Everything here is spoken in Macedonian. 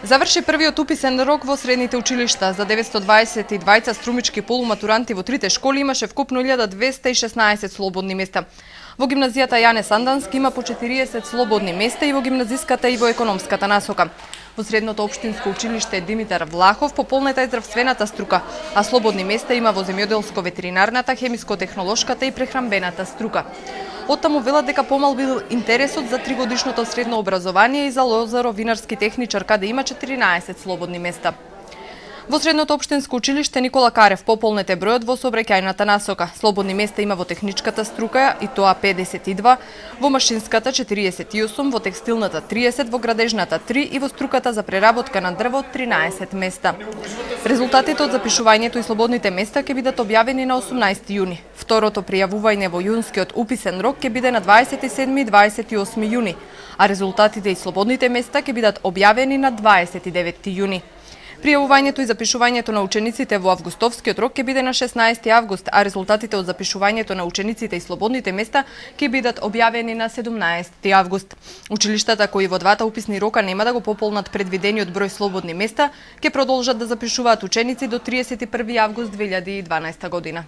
Заврши првиот уписен рок во средните училишта. За 922 струмички полуматуранти во трите школи имаше вкупно 1216 слободни места. Во гимназијата Јане Сандански има по 40 слободни места и во гимназиската и во економската насока. Во средното општинско училиште Димитар Влахов пополнета е здравствената струка, а слободни места има во земјоделско-ветеринарната, хемиско-технолошката и прехранбената струка. Оттаму велат дека помал бил интересот за тригодишното средно образование и за лозаро-винарски техничар, каде има 14 слободни места. Во средното општинско училиште Никола Карев пополнет е бројот во сообраќајната насока. Слободни места има во техничката струка и тоа 52, во машинската 48, во текстилната 30, во градежната 3 и во струката за преработка на дрво 13 места. Резултатите од запишувањето и слободните места ќе бидат објавени на 18 јуни. Второто пријавување во јунскиот уписен рок ќе биде на 27 и 28 јуни, а резултатите и слободните места ќе бидат објавени на 29 јуни. Пријавувањето и запишувањето на учениците во августовскиот рок ќе биде на 16 август, а резултатите од запишувањето на учениците и слободните места ќе бидат објавени на 17 август. Училиштата кои во двата уписни рока нема да го пополнат предвидениот број слободни места, ќе продолжат да запишуваат ученици до 31 август 2012 година.